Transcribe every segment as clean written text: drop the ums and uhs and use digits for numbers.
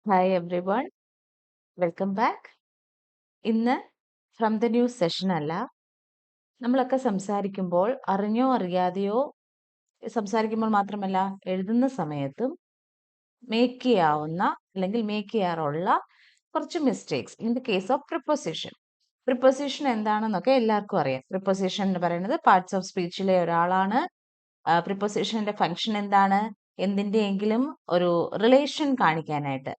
Hi every one, welcome back. ഇന്ന് from the news session അല്ല. നമ്മളൊക്കെ സംസാരിക്കുമ്പോൾ അറിഞ്ഞോ അറിയാതെയോ സംസാരിക്കുമ്പോൾ മാത്രമല്ല എഴുതുന്ന സമയത്തും മേക്ക് ചെയ്യാവുന്ന അല്ലെങ്കിൽ മേക്ക് ചെയ്യാറുള്ള കുറച്ച് mistakes in the case of preposition. Preposition എന്താണെന്നൊക്കെ എല്ലാവർക്കും അറിയാം. പ്രിപ്പോസിഷൻ എന്ന് പറയുന്നത് പാർട്സ് ഓഫ് സ്പീച്ചിലെ ഒരാളാണ്. പ്രിപ്പോസിഷന്റെ ഫംഗ്ഷൻ എന്താണ്? എന്തിന്റെയെങ്കിലും ഒരു റിലേഷൻ കാണിക്കാനായിട്ട്,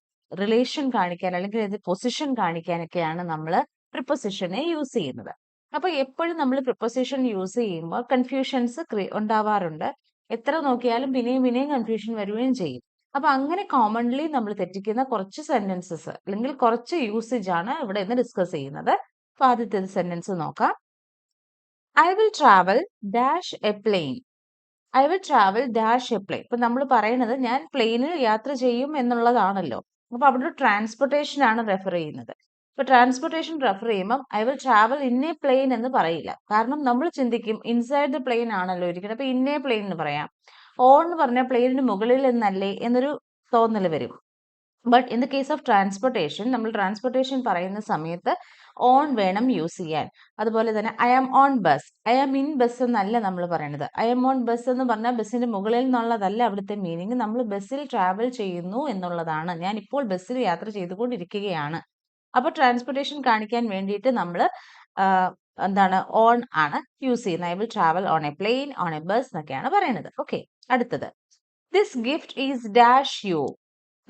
അല്ലെങ്കിൽ ഇത് പൊസിഷൻ കാണിക്കാനൊക്കെയാണ് നമ്മൾ പ്രിപ്പോസിഷനെ യൂസ് ചെയ്യുന്നത്. അപ്പൊ എപ്പോഴും നമ്മൾ പ്രിപ്പോസിഷൻ യൂസ് ചെയ്യുമ്പോൾ കൺഫ്യൂഷൻസ് ഉണ്ടാവാറുണ്ട്. എത്ര നോക്കിയാലും പിന്നെയും കൺഫ്യൂഷൻ വരികയും ചെയ്യും. അപ്പൊ അങ്ങനെ കോമൺലി നമ്മൾ തെറ്റിക്കുന്ന കുറച്ച് സെന്റൻസസ് അല്ലെങ്കിൽ കുറച്ച് യൂസേജ് ആണ് ഇവിടെ ഇന്ന് ഡിസ്കസ് ചെയ്യുന്നത്. അപ്പൊ ആദ്യത്തെ സെന്റൻസ് നോക്കാം. I will travel dash a plane. I will travel dash a plane. ഇപ്പൊ നമ്മൾ പറയുന്നത് ഞാൻ പ്ലെയിനിൽ യാത്ര ചെയ്യും എന്നുള്ളതാണല്ലോ. അപ്പൊ അവിടെ ട്രാൻസ്പോർട്ടേഷൻ ആണ് റെഫർ ചെയ്യുന്നത്. ഇപ്പൊ ട്രാൻസ്പോർട്ടേഷൻ റെഫർ ചെയ്യുമ്പോൾ I will travel in a plane എന്ന് പറയില്ല. കാരണം നമ്മൾ ചിന്തിക്കും ഇൻസൈഡ് ദ പ്ലെയിൻ ആണല്ലോ ഇരിക്കുന്നത്, അപ്പൊ ഇൻ എ പ്ലെയിൻ എന്ന് പറയാം. ഓൺ എന്ന് പറഞ്ഞാൽ പ്ലെയിനിന് മുകളിൽ എന്നല്ലേ എന്നൊരു തോന്നൽ വരും. But in the case of transportation, നമ്മൾ ട്രാൻസ്പോർട്ടേഷൻ പറയുന്ന സമയത്ത് ഓൺ വേണം യൂസ് ചെയ്യാൻ. അതുപോലെ തന്നെ I am on bus, I am in bus എന്നല്ല നമ്മൾ പറയുന്നത്. ഐ ആം ഓൺ ബസ് എന്ന് പറഞ്ഞാൽ ബസ്സിന്റെ മുകളിൽ നിന്നുള്ളതല്ല അവിടുത്തെ മീനിങ്. നമ്മൾ ബസ്സിൽ ട്രാവൽ ചെയ്യുന്നു എന്നുള്ളതാണ്. ഞാൻ ഇപ്പോൾ ബസ്സിൽ യാത്ര ചെയ്തുകൊണ്ടിരിക്കുകയാണ്. അപ്പൊ ട്രാൻസ്പോർട്ടേഷൻ കാണിക്കാൻ വേണ്ടിയിട്ട് നമ്മൾ എന്താണ് ഓൺ ആണ് യൂസ് ചെയ്യുന്നത്. I will travel on a plane, on a bus എന്നൊക്കെയാണ് പറയുന്നത്. ഓക്കെ, അടുത്തത് this gift is dash you.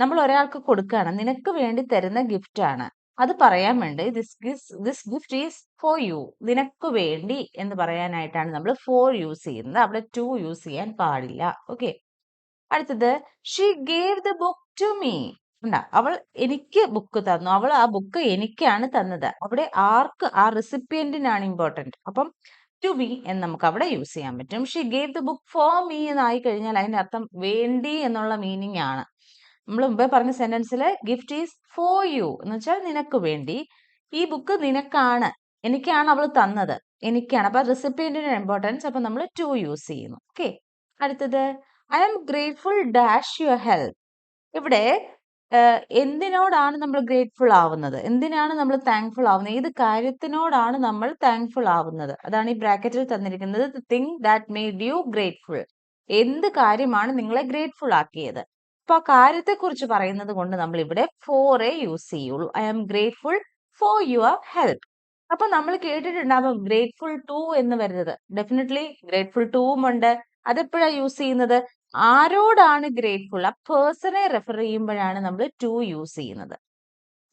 നമ്മൾ ഒരാൾക്ക് കൊടുക്കുകയാണ്, നിനക്ക് വേണ്ടി തരുന്ന ഗിഫ്റ്റ് ആണ്. അത് പറയാൻ വേണ്ടി this gift is for you, നിനക്ക് വേണ്ടി എന്ന് പറയാനായിട്ടാണ് നമ്മൾ ഫോർ യൂസ് ചെയ്യുന്നത്. അവിടെ ടു യൂസ് ചെയ്യാൻ പാടില്ല. ഓക്കെ, അടുത്തത് she gave the book to me. അവൾ എനിക്ക് ബുക്ക് തന്നു, അവൾ ആ ബുക്ക് എനിക്കാണ് തന്നത്. അവിടെ ആർക്ക്? ആ റെസിപ്പിയന്റിനാണ് ഇമ്പോർട്ടന്റ്. അപ്പം ടു ബി എന്ന് നമുക്ക് അവിടെ യൂസ് ചെയ്യാൻ പറ്റും. She gave the book for me എന്നായി കഴിഞ്ഞാൽ അതിന്റെ അർത്ഥം വേണ്ടി എന്നുള്ള മീനിങ് ആണ്. നമ്മൾ മുമ്പേ പറഞ്ഞ സെന്റൻസിൽ ഗിഫ്റ്റ് ഈസ് ഫോർ യു എന്ന് വെച്ചാൽ നിനക്ക് വേണ്ടി. ഈ ബുക്ക് നിനക്കാണ്, എനിക്കാണ് അവൾ തന്നത്, എനിക്കാണ്. അപ്പൊ റെസിപ്പിയന്റിന് ഇമ്പോർട്ടൻസ്, അപ്പൊ നമ്മൾ ടു യൂസ് ചെയ്യുന്നു. ഓക്കെ, അടുത്തത് I am grateful dash your help. ഇവിടെ എന്തിനോടാണ് നമ്മൾ ഗ്രേറ്റ്ഫുൾ ആവുന്നത്? എന്തിനാണ് നമ്മൾ താങ്ക്ഫുൾ ആവുന്നത്? ഏത് കാര്യത്തിനോടാണ് നമ്മൾ താങ്ക്ഫുൾ ആവുന്നത്? അതാണ് ഈ ബ്രാക്കറ്റിൽ തന്നിരിക്കുന്നത്. The thing that made U grateful. എന്ത് കാര്യമാണ് നിങ്ങളെ ഗ്രേറ്റ്ഫുൾ ആക്കിയത്? അപ്പൊ ആ കാര്യത്തെ കുറിച്ച് പറയുന്നത് കൊണ്ട് നമ്മൾ ഇവിടെ ഫോറേ യൂസ് ചെയ്യുള്ളൂ. I am grateful for your help. അപ്പൊ നമ്മൾ കേട്ടിട്ടുണ്ടാവും ഗ്രേറ്റ്ഫുൾ ടു എന്ന് വരുന്നത്. ഡെഫിനറ്റ്ലി ഗ്രേറ്റ്ഫുൾ ടൂവും ഉണ്ട്. അതെപ്പോഴാ യൂസ് ചെയ്യുന്നത്? ആരോടാണ് ഗ്രേറ്റ്ഫുൾ? ആ പേഴ്സണെ റെഫർ ചെയ്യുമ്പോഴാണ് നമ്മൾ ടു യൂസ് ചെയ്യുന്നത്.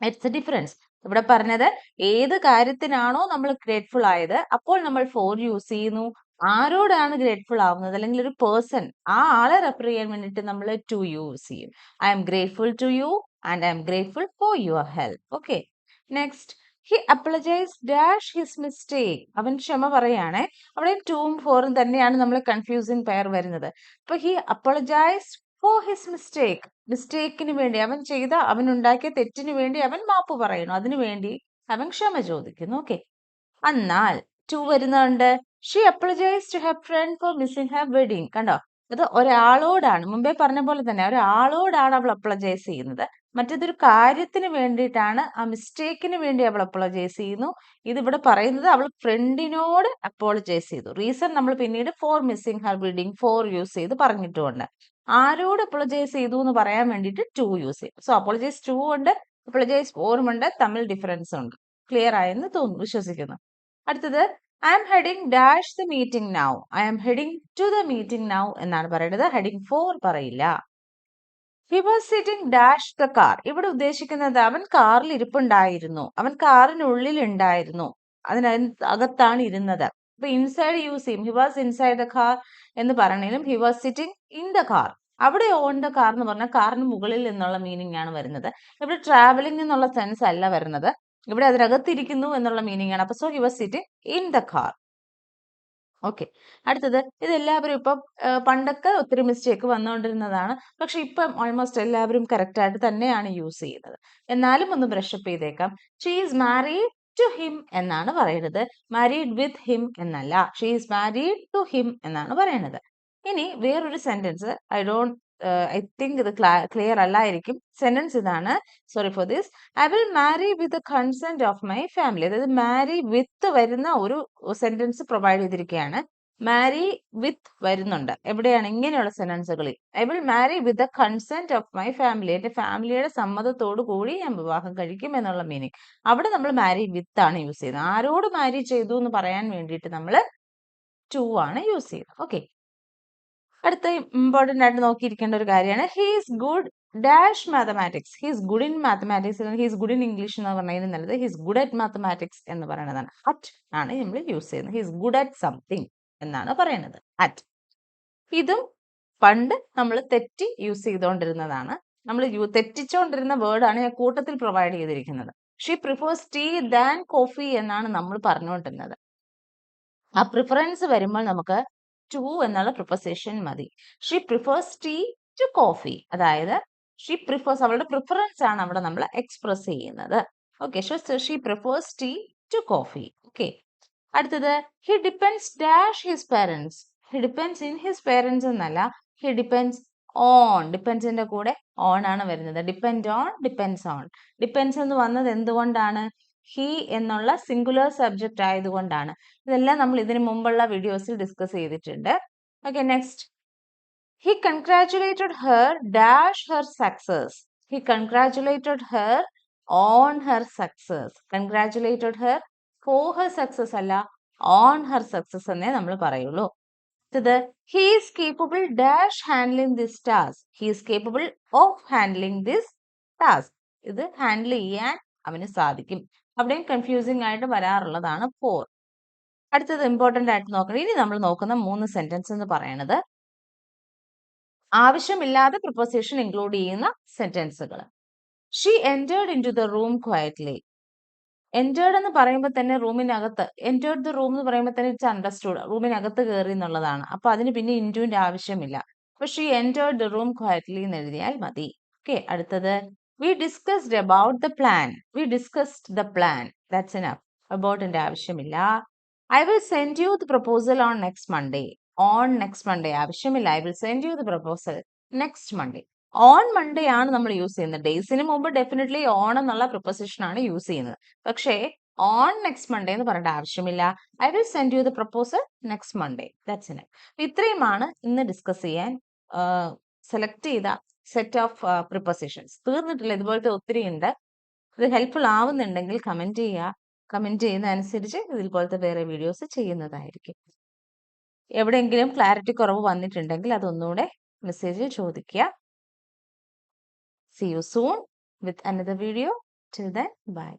It's A difference. ഇവിടെ പറഞ്ഞത് ഏത് കാര്യത്തിനാണോ നമ്മൾ ഗ്രേറ്റ്ഫുൾ ആയത് അപ്പോൾ നമ്മൾ ഫോർ യൂസ് ചെയ്യുന്നു. ആരോടാണ് ഗ്രേറ്റ്ഫുൾ ആവുന്നത് അല്ലെങ്കിൽ ഒരു പേഴ്സൺ, ആ ആളെ റെഫർ ചെയ്യാൻ വേണ്ടിയിട്ട് നമ്മൾ ടു യൂസ് ചെയ്യും. I am grateful to you and I am grateful for your help. Okay, next he apologise dash his mistake. അവൻ ക്ഷമ പറയാണേ. അവിടെ ടൂവും ഫോറും തന്നെയാണ് നമ്മൾ കൺഫ്യൂസിങ് പെയർ വരുന്നത്. അപ്പൊ ഹി അപ്പളജൈസ് ഫോർ ഹിസ് മിസ്റ്റേക്ക്. മിസ്റ്റേക്കിന് വേണ്ടി, അവൻ ഉണ്ടാക്കിയ തെറ്റിന് വേണ്ടി അവൻ മാപ്പ് പറയുന്നു. അതിനു വേണ്ടി അവൻ ക്ഷമ ചോദിക്കുന്നു. ഓക്കെ, എന്നാൽ ടു വരുന്നുണ്ട്. She apologise to her friend for missing her wedding. കണ്ടോ, ഇത് ഒരാളോടാണ്, മുമ്പേ പറഞ്ഞ പോലെ തന്നെ ഒരാളോടാണ് അവൾ അപ്ലജൈസ് ചെയ്യുന്നത്. മറ്റേതൊരു കാര്യത്തിന് വേണ്ടിയിട്ടാണ്, ആ മിസ്റ്റേക്കിന് വേണ്ടി അവൾ അപ്പോളജൈസ് ചെയ്യുന്നു. ഇത് ഇവിടെ പറയുന്നത് അവൾ ഫ്രണ്ടിനോട് അപ്പോളജൈസ് ചെയ്തു. റീസൺ നമ്മൾ പിന്നീട് for missing her wedding for use ചെയ്ത് പറഞ്ഞിട്ടുമുണ്ട്. ആരോട് അപ്പോളജൈസ് ചെയ്തു എന്ന് പറയാൻ വേണ്ടിയിട്ട് ടു യൂസ് ചെയ്യും. സോ അപ്പോളജൈസ് ടു ഉണ്ട്, അപ്പോളജൈസ് ഫോറും ഉണ്ട്. തമ്മിൽ ഡിഫറൻസ് ഉണ്ട്. ക്ലിയർ ആയെന്ന് തോന്നുന്നു, വിശ്വസിക്കുന്നു. അടുത്തത് I am heading dash the meeting now. I am heading to the meeting now എന്നാണ് പറയുന്നത്. ഹെഡിങ് ഫോർ പറയില്ല. He was sitting dash the car. ഇവിടെ ഉദ്ദേശിക്കുന്നത് അവൻ കാറിൽ ഇരിപ്പുണ്ടായിരുന്നു, അവൻ കാറിനുള്ളിൽ ഉണ്ടായിരുന്നു, അതിനകത്താണ് ഇരുന്നത്. അപ്പൊ ഇൻസൈഡ് യൂസ് ചെയ്യും. He was inside the car എന്ന് പറയണേലും he was sitting in the car. അവിടെ ഓൺ ദ കാർ എന്ന് പറഞ്ഞാൽ കാറിന് മുകളിൽ എന്നുള്ള മീനിങ് ആണ് വരുന്നത്. ഇവിടെ ട്രാവലിംഗ് എന്നുള്ള സെൻസ് അല്ല വരുന്നത്. ഇവിടെ അതിനകത്തിരിക്കുന്നു എന്നുള്ള മീനിങ് ആണ്. അപ്പൊ so he was sitting in the car. Okay, അടുത്തത് ഇതെല്ലാവരും ഇപ്പം പണ്ടൊക്കെ ഒത്തിരി മിസ്റ്റേക്ക് വന്നുകൊണ്ടിരുന്നതാണ്. പക്ഷെ ഇപ്പം ഓൾമോസ്റ്റ് എല്ലാവരും കറക്റ്റ് ആയിട്ട് തന്നെയാണ് യൂസ് ചെയ്യുന്നത്. എന്നാലും ഒന്ന് ബ്രഷപ്പ് ചെയ്തേക്കാം. She is married to him എന്നാണ് പറയുന്നത്, മാരീഡ് വിത്ത് ഹിം എന്നല്ല. She is married to him എന്നാണ് പറയുന്നത്. ഇനി വേറൊരു sentence, I don't I think ഇത് ക്ലിയർ അല്ലായിരിക്കും. സെന്റൻസ് ഇതാണ്. Sorry for this. I will marry with the consent of my family. അതായത് മാരി വിത്ത് വരുന്ന ഒരു സെന്റൻസ് പ്രൊവൈഡ് ചെയ്തിരിക്കുകയാണ്. മാരി വിത്ത് വരുന്നുണ്ട്. എവിടെയാണ് ഇങ്ങനെയുള്ള സെന്റൻസുകളിൽ? I will marry with the consent of my family. എന്റെ ഫാമിലിയുടെ സമ്മതത്തോടു കൂടി ഞാൻ വിവാഹം കഴിക്കും എന്നുള്ള മീനിങ്. അവിടെ നമ്മൾ മാരി വിത്ത് ആണ് യൂസ് ചെയ്യുന്നത്. ആരോട് മാരി ചെയ്തു എന്ന് പറയാൻ വേണ്ടിയിട്ട് നമ്മൾ ടു ആണ് യൂസ് ചെയ്യുന്നത്. ഓക്കെ, അടുത്ത ഇമ്പോർട്ടന്റ് ആയിട്ട് നോക്കിയിരിക്കേണ്ട ഒരു കാര്യമാണ് he's good dash mathematics. He's good in mathematics അല്ലെങ്കിൽ ഹീസ് ഗുഡ് ഇൻ ഇംഗ്ലീഷ് എന്ന് പറയുന്നതിന് നല്ലത് ഹീസ് ഗുഡ് അറ്റ് മാത്തമാറ്റിക്സ് എന്ന് പറയുന്നതാണ്. അറ്റ് ആണ് നമ്മൾ യൂസ് ചെയ്യുന്നത്. ഹീസ് ഗുഡ് അറ്റ് സംതിങ് എന്നാണ് പറയുന്നത്. അറ്റ്. ഇതും പണ്ട് നമ്മൾ തെറ്റി യൂസ് ചെയ്തുകൊണ്ടിരുന്നതാണ്. നമ്മൾ തെറ്റിച്ചുകൊണ്ടിരുന്ന വേർഡാണ് ഞാൻ കൂട്ടത്തിൽ പ്രൊവൈഡ് ചെയ്തിരിക്കുന്നത്. She prefers tea than coffee എന്നാണ് നമ്മൾ പറഞ്ഞുകൊണ്ടിരുന്നത്. ആ പ്രിഫറൻസ് വരുമ്പോൾ നമുക്ക് ടു എന്നുള്ള പ്രിപ്പസിഷൻ മതി. She prefers tea to coffee. അതായത് ഷീ പ്രിഫേഴ്സ്, അവളുടെ പ്രിഫറൻസ് ആണ് അവിടെ നമ്മൾ എക്സ്പ്രസ് ചെയ്യുന്നത്. Okay, she prefers tea to coffee. Okay, അടുത്തത് he depends dash his parents. He depends in his parents എന്നല്ല, ഹി ഡിപ്പെൻഡ്സ് ഓൺ. ഡിപ്പെൻഡ്സിന്റെ കൂടെ ഓൺ ആണ് വരുന്നത്. Depend on, depends on. Depends എന്ന് വന്നത് എന്തുകൊണ്ടാണ്? ഹി എന്നുള്ള സിംഗുലർ സബ്ജക്റ്റ് ആയതുകൊണ്ടാണ്. ഇതെല്ലാം നമ്മൾ ഇതിനു മുമ്പുള്ള വീഡിയോസിൽ ഡിസ്കസ് ചെയ്തിട്ടുണ്ട്. Okay, next. He congratulated her dash her success. He congratulated her on her success. Congratulated her for her success അല്ല, ഓൺ ഹെർ സക്സസ് എന്നേ നമ്മൾ പറയുള്ളൂ. അടുത്തത് he is capable dash handling this task. He is capable of handling this task. ഇത് handle ചെയ്യാൻ അവന് സാധിക്കും. അവിടെയും കൺഫ്യൂസിംഗ് ആയിട്ട് വരാറുള്ളതാണ് ഫോർ. അടുത്തത് ഇമ്പോർട്ടന്റ് ആയിട്ട് നോക്കണം. ഇനി നമ്മൾ നോക്കുന്ന 3 സെന്റൻസ് എന്ന് പറയുന്നത് ആവശ്യമില്ലാതെ പ്രിപ്പോസിഷൻ ഇൻക്ലൂഡ് ചെയ്യുന്ന സെന്റൻസുകൾ. She entered into the room quietly. Entered എന്ന് പറയുമ്പോൾ തന്നെ റൂമിനകത്ത്, എന്റേർഡ് ദ റൂം എന്ന് പറയുമ്പോൾ തന്നെ ഇറ്റ്സ് അണ്ടർസ്റ്റുഡ്, റൂമിനകത്ത് കയറി എന്നുള്ളതാണ്. അപ്പൊ അതിന് പിന്നെ ഇൻറ്റുവിന്റെ ആവശ്യമില്ല. അപ്പൊ she entered the room quietly എന്ന് എഴുതിയാൽ മതി. ഓക്കെ, അടുത്തത് we discussed about the plan. We discussed the plan, that's enough. അബൌട്ടിന്റെ ആവശ്യമില്ല. I will send you the proposal on next Monday. On next Monday ആവശ്യമില്ല. I will send you the proposal next Monday. On Monday ആണ് നമ്മൾ use ചെയ്യുന്നത്. ഡേയ്സിന് മുമ്പ് definitely on എന്നുള്ള preposition ആണ് യൂസ് ചെയ്യുന്നത്. പക്ഷേ ഓൺ നെക്സ്റ്റ് മൺഡേ എന്ന് പറയേണ്ട ആവശ്യമില്ല. I will send you the proposal next Monday, that's enough. ഇത്രയുമാണ് ഇന്ന് ഡിസ്കസ് ചെയ്യാൻ സെലക്ട് ചെയ്ത സെറ്റ് ഓഫ് പ്രിപ്പോസിഷൻസ്. തീർന്നിട്ടില്ല, ഇതുപോലത്തെ ഒത്തിരി ഉണ്ട്. ഇത് ഹെൽപ്ഫുൾ ആവുന്നുണ്ടെങ്കിൽ കമന്റ് ചെയ്യുക. കമന്റ് ചെയ്യുന്ന അനുസരിച്ച് ഇതുപോലത്തെ വേറെ വീഡിയോസ് ചെയ്യുന്നതായിരിക്കും. എവിടെയെങ്കിലും ക്ലാരിറ്റി കുറവ് വന്നിട്ടുണ്ടെങ്കിൽ അതൊന്നുകൂടെ മെസ്സേജിൽ ചോദിക്കുക. See you soon with another video. Till then, bye.